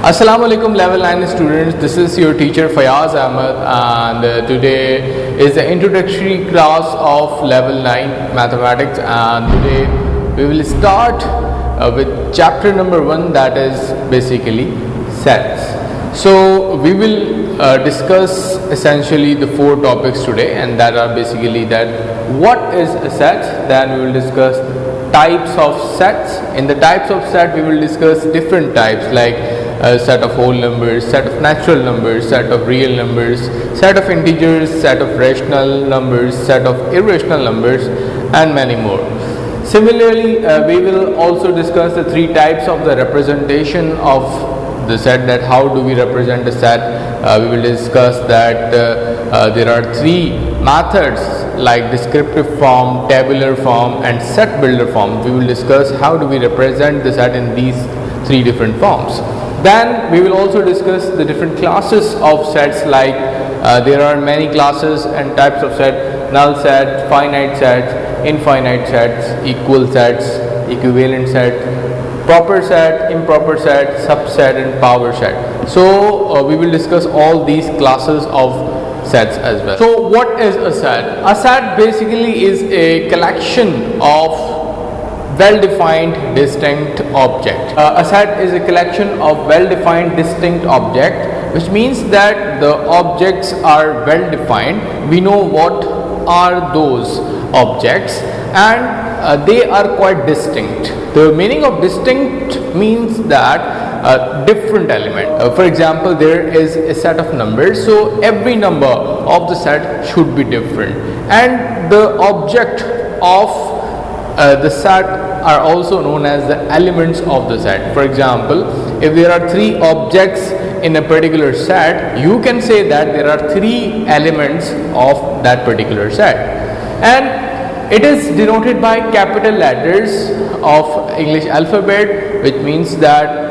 Assalamu alaikum level 9 students, this is your teacher Fayaz Ahmed, and today is the introductory class of level 9 mathematics, and today we will start with chapter number 1, that is basically sets. So we will discuss essentially the 4 topics today, and that are basically that what is a set, then we will discuss types of sets. In the types of set we will discuss different types like set of whole numbers, set of natural numbers, set of real numbers, set of integers, set of rational numbers, set of irrational numbers, and many more. Similarly, we will also discuss the 3 types of the representation of the set, that how do we represent a set. We will discuss that there are 3 methods like descriptive form, tabular form, and set builder form. We will discuss how do we represent the set in these 3 different forms. Then we will also discuss the different classes of sets, like there are many classes and types of set: null set, finite sets, infinite sets, equal sets, equivalent set, proper set, improper set, subset, and power set. So we will discuss all these classes of sets as well. So what is a set? A set basically is a collection of well-defined distinct object. A set is a collection of well-defined distinct object, which means that the objects are well-defined. We know what are those objects, and they are quite distinct. The meaning of distinct means that different element. For example, there is a set of numbers, so every number of the set should be different, and the object of the set are also known as the elements of the set. For example, if there are 3 objects in a particular set, you can say that there are 3 elements of that particular set, and it is denoted by capital letters of English alphabet, which means that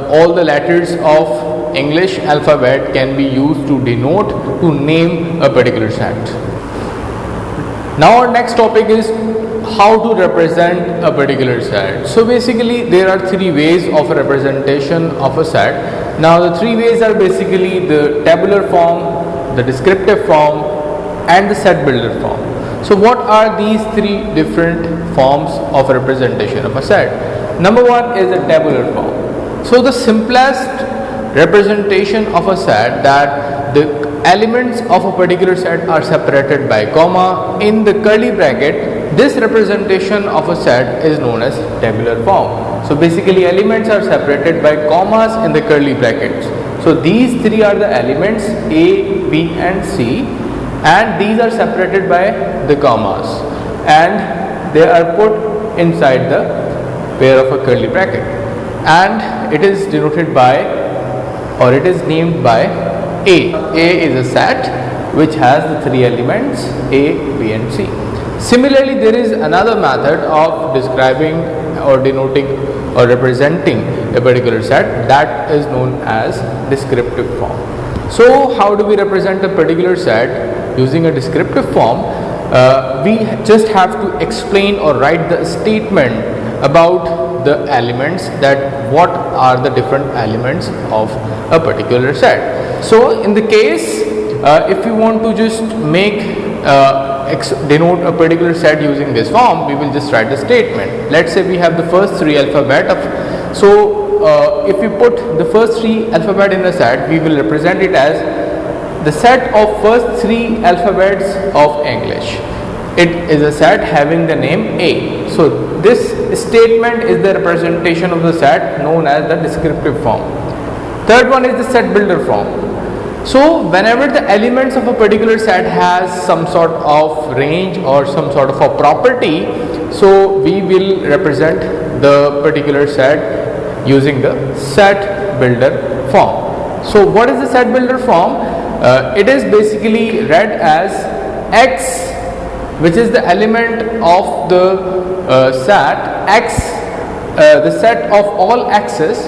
all the letters of English alphabet can be used to denote, to name a particular set. Now our next topic is how to represent a particular set. So basically there are 3 ways of representation of a set. Now the 3 ways are basically the tabular form, the descriptive form, and the set builder form. So what are these 3 different forms of representation of a set? Number 1 is the tabular form. So the simplest representation of a set, that the elements of a particular set are separated by comma in the curly bracket. This representation of a set is known as tabular form. So basically elements are separated by commas in the curly brackets. So these 3 are the elements A, B, and C, and these are separated by the commas, and they are put inside the pair of a curly bracket, and it is denoted by, or it is named by A. A is a set which has the 3 elements A, B, and C. Similarly, there is another method of describing or denoting or representing a particular set, that is known as descriptive form. So how do we represent a particular set using a descriptive form? We just have to explain or write the statement about the elements, that what are the different elements of a particular set. So in the case, if you want to just make denote a particular set using this form, we will just write the statement. Let's say we have the first 3 alphabet of, so if we put the first 3 alphabet in a set, we will represent it as the set of first 3 alphabets of English. It is a set having the name A. So this statement is the representation of the set known as the descriptive form. Third one is the set builder form. So whenever the elements of a particular set has some sort of range or some sort of a property, so we will represent the particular set using the set builder form. So what is the set builder form? It is basically read as X, which is the element of the set X, the set of all x's.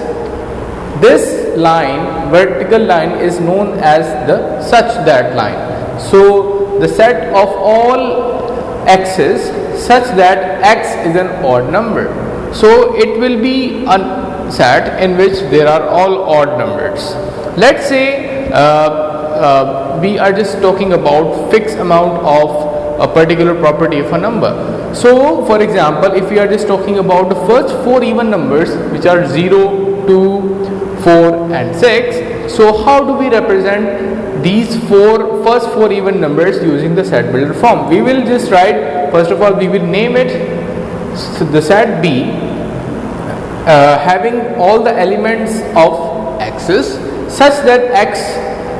This line, vertical line, is known as the such that line. So the set of all x's such that x is an odd number. So it will be set in which there are all odd numbers. Let's say we are just talking about fixed amount of a particular property of a number. So for example, if we are just talking about the first four even numbers, which are 0, 2, 4 and 6, so how do we represent these first four even numbers using the set builder form? We will just write, first of all we will name it the set B, having all the elements of x's such that x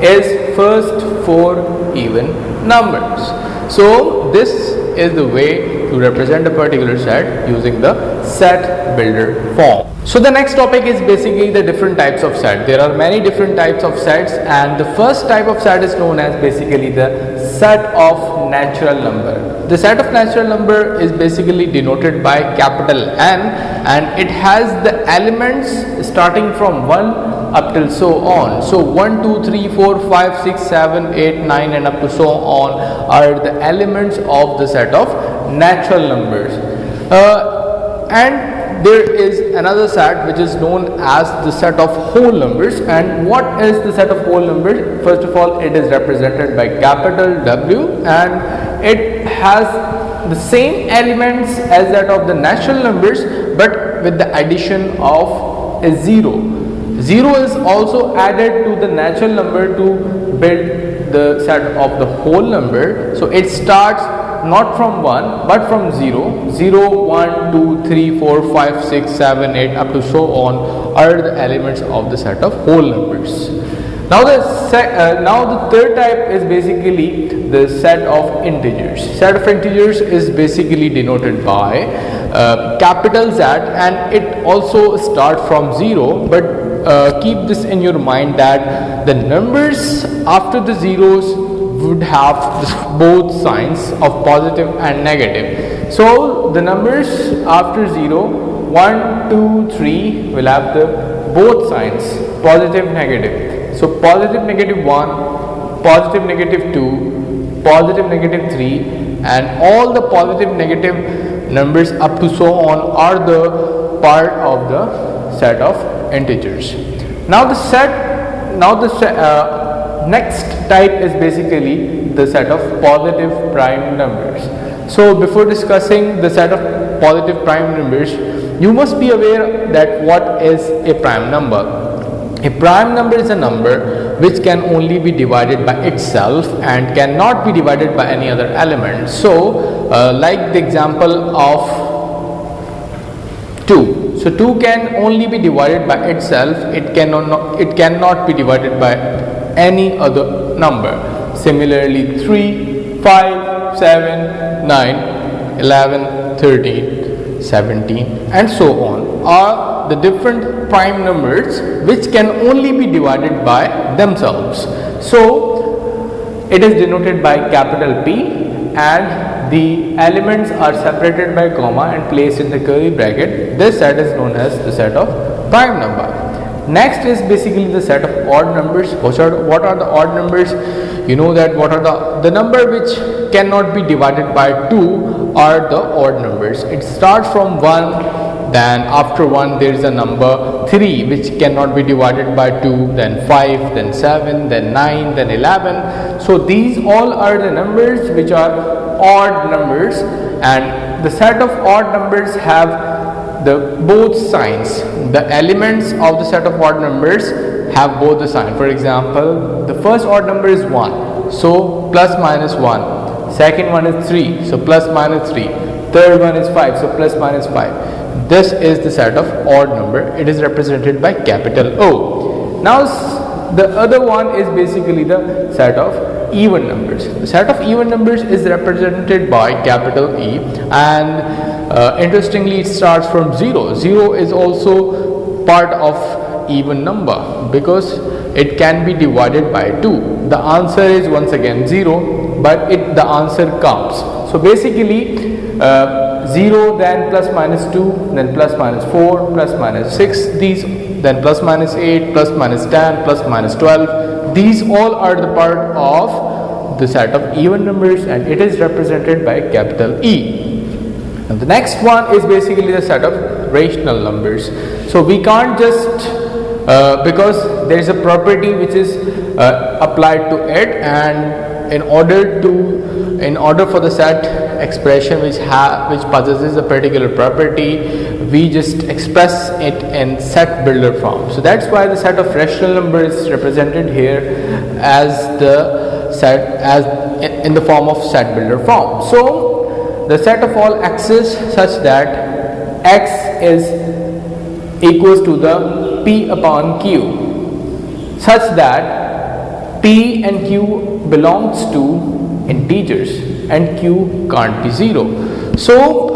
is first four even numbers. So this is the way to represent a particular set using the set builder form. So the next topic is basically the different types of set. There are many different types of sets, and the first type of set is known as basically the set of natural number. The set of natural number is basically denoted by capital N, and it has the elements starting from 1 up till so on. So 1, 2, 3, 4, 5, 6, 7, 8, 9 and up to so on are the elements of the set of natural numbers. And there is another set which is known as the set of whole numbers. And what is the set of whole numbers? First of all, it is represented by capital W, and it has the same elements as that of the natural numbers, but with the addition of a 0. 0 is also added to the natural number to build the set of the whole number. So it starts not from 1 but from 0. 0, 1, 2, 3, 4, 5, 6, 7, 8 up to so on are the elements of the set of whole numbers. Now the third type is basically the set of integers. Set of integers is basically denoted by capital Z, and it also starts from 0, but keep this in your mind that the numbers after the zeros would have both signs of positive and negative. So the numbers after 0, 1, 2, 3 will have the both signs, positive, negative. So positive, negative 1, positive, negative 2, positive, negative 3, and all the positive, negative numbers up to so on are the part of the set of integers. Now the next type is basically the set of positive prime numbers. So before discussing the set of positive prime numbers, you must be aware that what is a prime number. A prime number is a number which can only be divided by itself and cannot be divided by any other element. So like the example of 2. So 2 can only be divided by itself. It cannot be divided by any other number. Similarly 3, 5, 7, 9, 11, 13, 17 and so on are the different prime numbers which can only be divided by themselves. So it is denoted by capital P, and the elements are separated by comma and placed in the curly bracket. This set is known as the set of prime number. Next is basically the set of odd numbers. What are the odd numbers? You know that what are the number which cannot be divided by 2 are the odd numbers. It starts from 1, then after 1 there is a number 3 which cannot be divided by 2, then 5, then 7, then 9, then 11. So these all are the numbers which are odd numbers, and the set of odd numbers have the both signs. The elements of the set of odd numbers have both the sign. For example, the first odd number is 1, so plus minus 1. Second one is 3, so plus minus 3. Third one is 5, so plus minus 5. This is the set of odd number. It is represented by capital O. Now the other one is basically the set of even numbers. The set of even numbers is represented by capital E, and interestingly it starts from 0. 0 is also part of even number because it can be divided by 2. The answer is once again 0, but the answer comes. So basically 0, then plus minus 2, then plus minus 4, plus minus 6, then plus minus 8, plus minus 10, plus minus 12. These all are the part of the set of even numbers, and it is represented by capital E. Now the next one is basically the set of rational numbers. So we can't just because there is a property which is applied to it, and in order for the set expression which possesses a particular property, we just express it in set builder form. So that's why the set of rational numbers is represented here as the set as in the form of set builder form. So the set of all x's such that x is equals to the p upon q, such that p and q belongs to integers and q can't be 0. So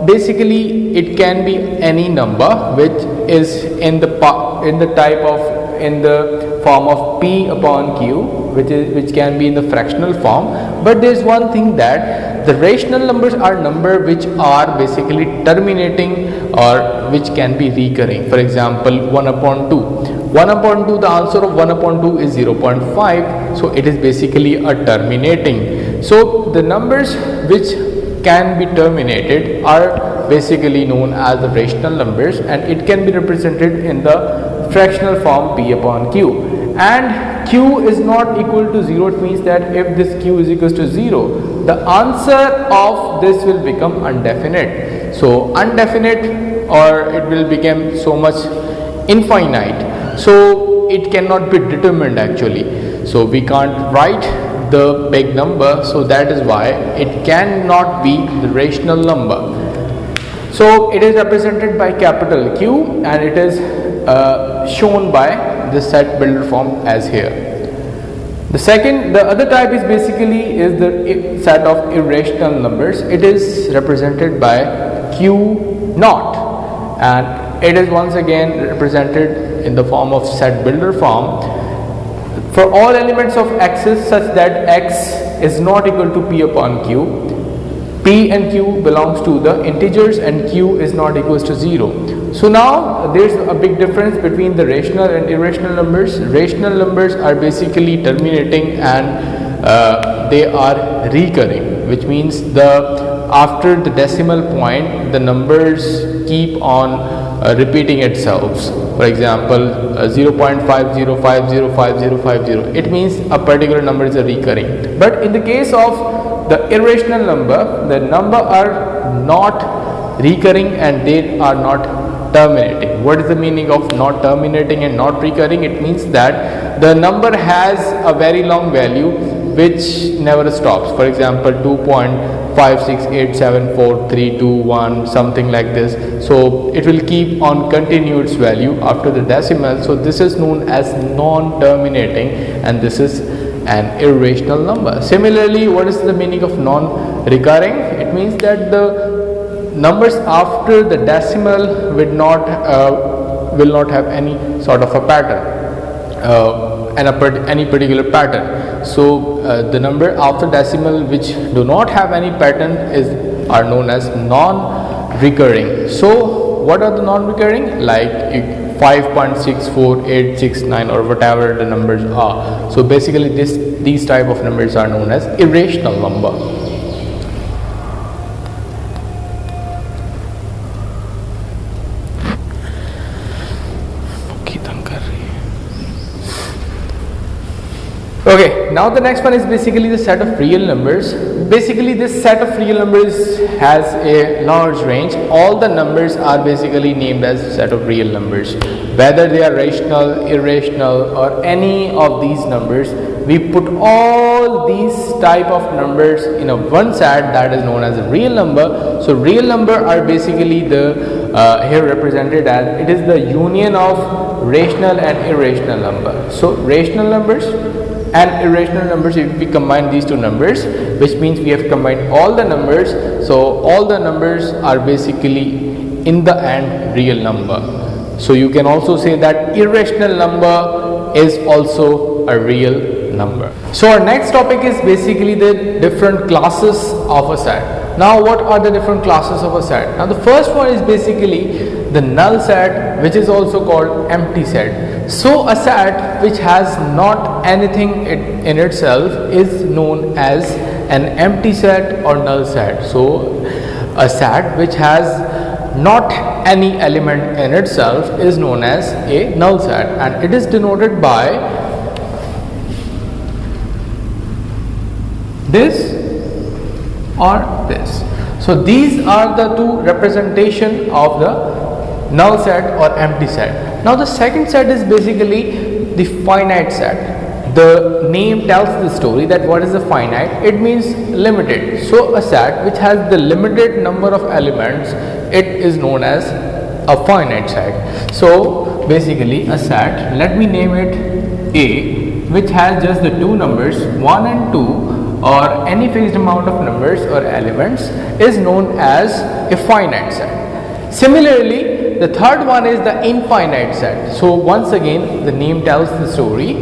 basically it can be any number which is in the form of p upon q, which can be in the fractional form. But there is one thing, that the rational numbers are number which are basically terminating or which can be recurring. For example, 1 upon 2. 1 upon 2, the answer of 1 upon 2 is 0.5, so it is basically a terminating. So the numbers which can be terminated are basically known as the rational numbers, and it can be represented in the fractional form p upon q. And q is not equal to 0, it means that if this q is equals to 0, the answer of this will become undefinite. So undefinite, or it will become so much infinite, so it cannot be determined actually. So we can't write the big number, so that is why it cannot be the rational number. So it is represented by capital Q, and it is shown by the set builder form as here. The other type is basically the set of irrational numbers. It is represented by Q naught, and it is once again represented in the form of set builder form for all elements of x's such that x is not equal to p upon q. P and q belongs to the integers and q is not equals to 0. So now there is a big difference between the rational and irrational numbers. Rational numbers are basically terminating, and they are recurring, which means after the decimal point the numbers keep on repeating itself. For example, 0.50505050, it means a particular number is a recurring. But in the case of the irrational number, the number are not recurring and they are not terminating. What is the meaning of not terminating and not recurring? It means that the number has a very long value which never stops. For example, 2.5687432 something like this. So it will keep on continue its value after the decimal. So this is known as non-terminating, and this is an irrational number. Similarly, what is the meaning of non-recurring? It means that the numbers after the decimal will not have any sort of a pattern, any particular pattern. So the number after decimal which do not have any pattern are known as non-recurring. So what are the non-recurring? Like 5.64869 or whatever the numbers are. So basically these type of numbers are known as irrational number. Okay, now the next one is basically the set of real numbers. Basically this set of real numbers has a large range. All the numbers are basically named as set of real numbers. Whether they are rational, irrational or any of these numbers, we put all these type of numbers in a one set that is known as a real number. So real number are basically the here represented as it is the union of rational and irrational number. So rational numbers and irrational numbers, if we combine these two numbers, which means we have combined all the numbers, so all the numbers are basically in the end real number. So you can also say that irrational number is also a real number. So our next topic is basically the different classes of a set. Now what are the different classes of a set? Now the first one is basically the null set, which is also called empty set. So a set which has not anything in itself is known as an empty set or null set. So a set which has not any element in itself is known as a null set, and it is denoted by this or this. So these are the two representation of the null set or empty set. Now the second set is basically the finite set. The name tells the story that what is a finite, it means limited. So a set which has the limited number of elements, it is known as a finite set. So basically a set, let me name it A, which has just the two numbers 1 and 2 or any fixed amount of numbers or elements, is known as a finite set. Similarly, the third one is the infinite set. So once again the name tells the story,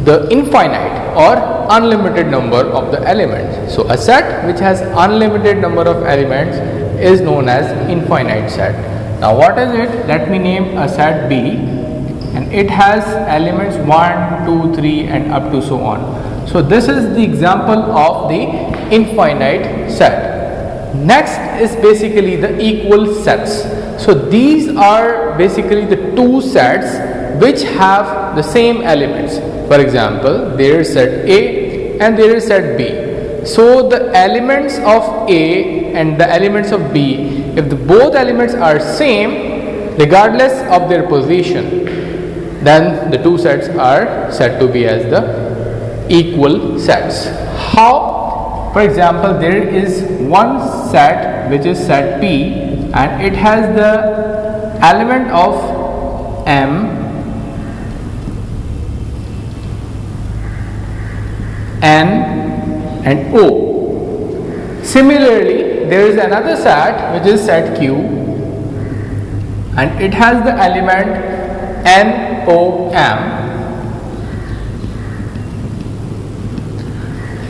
the infinite or unlimited number of the elements. So a set which has unlimited number of elements is known as infinite set. Now what is it? Let me name a set B, and it has elements 1, 2, 3 and up to so on. So this is the example of the infinite set. Next is basically the equal sets. So these are basically the two sets which have the same elements. For example, there is set A and there is set B. So the elements of A and the elements of B, if the both elements are same regardless of their position, then the two sets are said to be as the equal sets. How? For example, there is one set which is set P, and it has the element of M, N and O. Similarly, there is another set which is set Q, and it has the element N, O, M.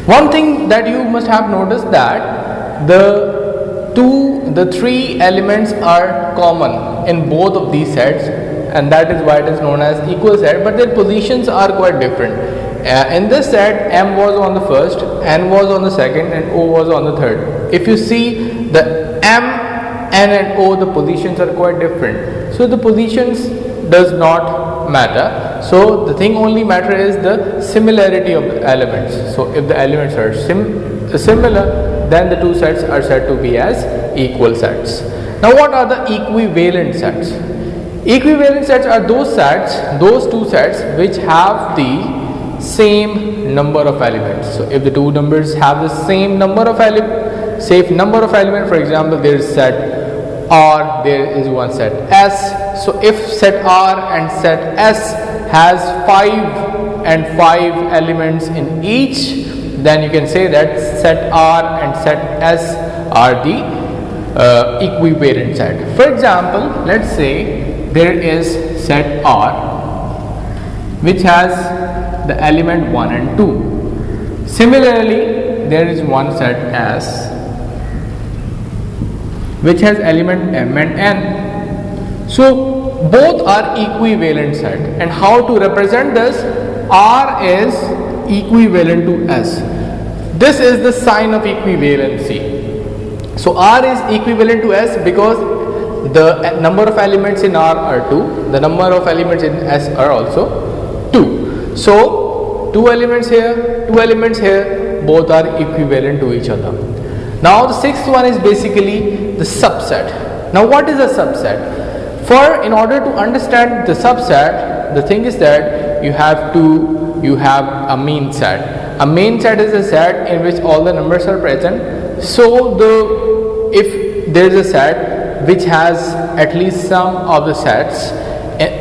One thing that you must have noticed that the three elements are common in both of these sets, and that is why it is known as equal set, but their positions are quite different. In this set, M was on the first, N was on the second and O was on the third. If you see the M, N and O, the positions are quite different. So the positions does not matter. So the thing only matter is the similarity of the elements. So if the elements are similar, then the two sets are said to be as equal sets. Now what are the equivalent sets? Equivalent sets are those two sets which have the same number of elements. So if the two numbers have the same number of elements, for example, there is set R, there is one set S. So if set R and set S has 5 and 5 elements in each, then you can say that set R and set S are the equivalent set. For example, let's say there is set R which has the element 1 and 2. Similarly, there is one set S which has element M and N. So both are equivalent set, and how to represent this? R is equivalent to S. This is the sign of equivalency. So R is equivalent to S because the number of elements in R are 2, the number of elements in S are also 2. So two elements here, both are equivalent to each other. Now the sixth one is basically the subset. Now what is a subset? In order to understand the subset, the thing is that you have a main set. A main set is a set in which all the numbers are present. So if there is a set which has at least some of the sets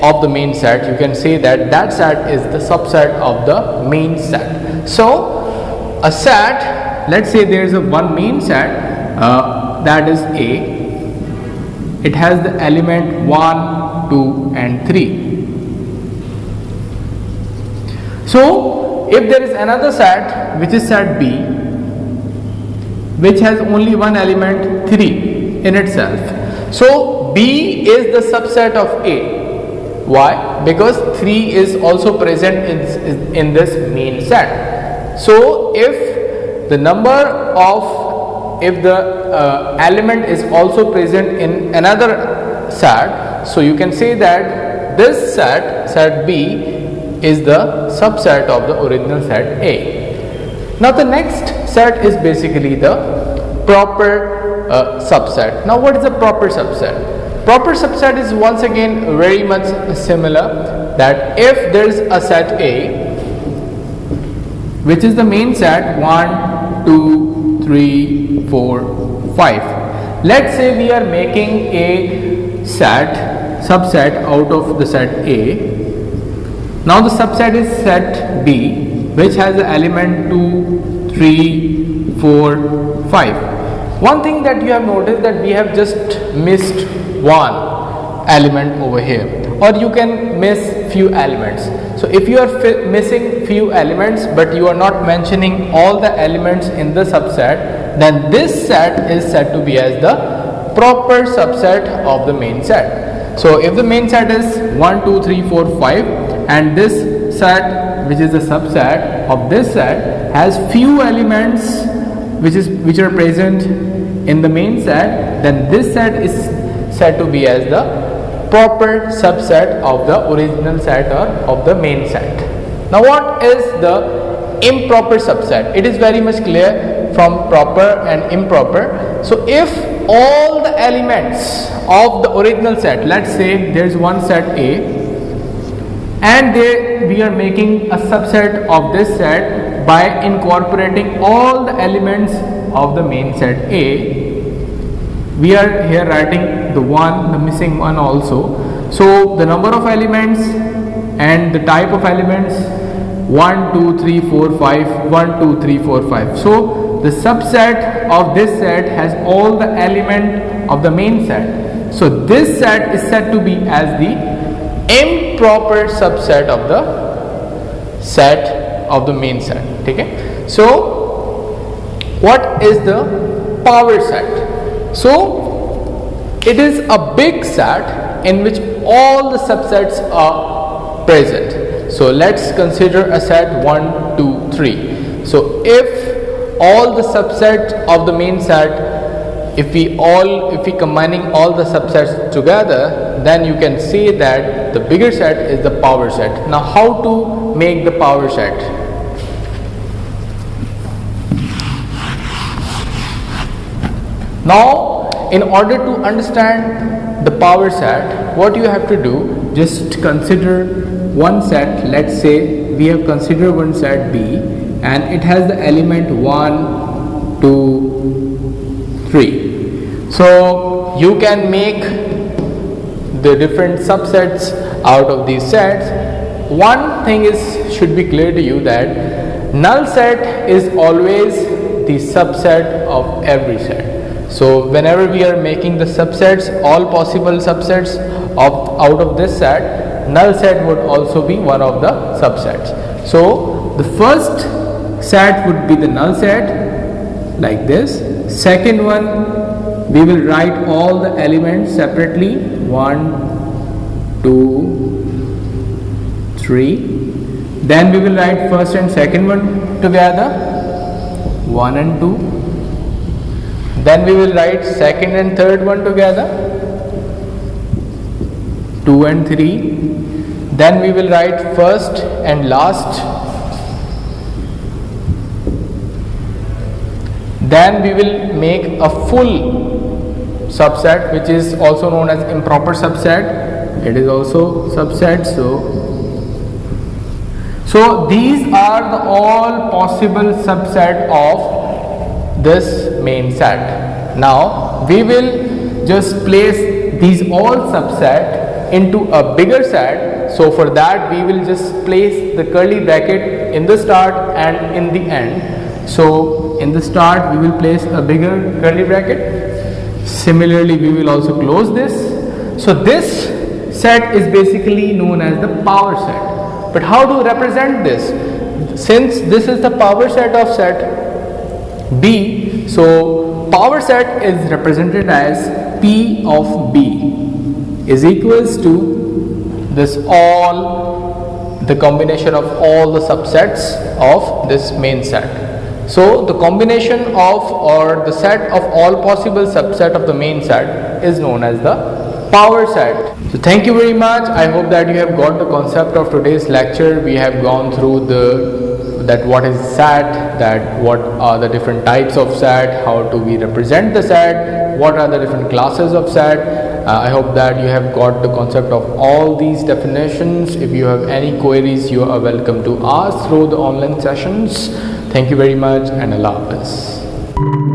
of the main set, you can say that that set is the subset of the main set. So a set, let's say there is one main set that is A. It has the element 1, 2 and 3. So if there is another set which is set B, which has only one element 3 in itself. So B is the subset of A. Why? Because 3 is also present in this main set. So if the number of if the element is also present in another set, so you can say that this set B, is the subset of the original set A. Now the next set is basically the proper subset. Now what is a proper subset? Proper subset is once again very much similar, that if there is a set A which is the main set 1, 2, 3, 4, 5. Let's say we are making a subset out of the set A. Now the subset is set B, which has the element 2, 3, 4, 5. One thing that you have noticed, that we have just missed one element over here, or you can miss few elements. So if you are missing few elements but you are not mentioning all the elements in the subset, then this set is said to be as the proper subset of the main set. So if the main set is 1, 2, 3, 4, 5, and this set, which is a subset of this set, has few elements which are present in the main set, then this set is said to be as the proper subset of the original set or of the main set. Now what is the improper subset? It is very much clear from proper and improper. So if all the elements of the original set, let's say there is one set A, and we are making a subset of this set by incorporating all the elements of the main set A. We are here writing the missing one also. So the number of elements and the type of elements 1, 2, 3, 4, 5, 1, 2, 3, 4, 5. So the subset of this set has all the element of the main set. So this set is said to be as the improper subset of the set of the main set. Okay? So what is the power set? So it is a big set in which all the subsets are present. So let's consider a set 1, 2, 3. So if all the subsets of the main set, if we combining all the subsets together, then you can say that the bigger set is the power set. Now how to make the power set? Now in order to understand the power set, what you have to do, just consider one set. Let's say we have considered one set B and it has the element 1, 2, 3. So you can make the different subsets out of these sets. One thing should be clear to you, that null set is always the subset of every set. So whenever we are making the subsets, all possible subsets out of this set, null set would also be one of the subsets. So the first set would be the null set, like this. Second one, we will write all the elements separately, 1, 2, 3. Then we will write first and second one together, 1 and 2. Then we will write second and third one together, 2 and 3. Then we will write first and last. Then we will make a full subset, which is also known as improper subset. It is also subset. So these are the all possible subset of this main set. Now we will just place these all subset into a bigger set. So for that we will just place the curly bracket in the start and in the end. So in the start we will place a bigger curly bracket. Similarly we will also close this. So this set is basically known as the power set. But how to represent this? Since this is the power set of set B, so power set is represented as P of B is equals to this all, the combination of all the subsets of this main set. So the combination of or the set of all possible subset of the main set is known as the power set. So thank you very much. I hope that you have got the concept of today's lecture. We have gone through that what is set, that what are the different types of set, how do we represent the set, what are the different classes of set. I hope that you have got the concept of all these definitions. If you have any queries, you are welcome to ask through the online sessions. Thank you very much and Allah Hafiz.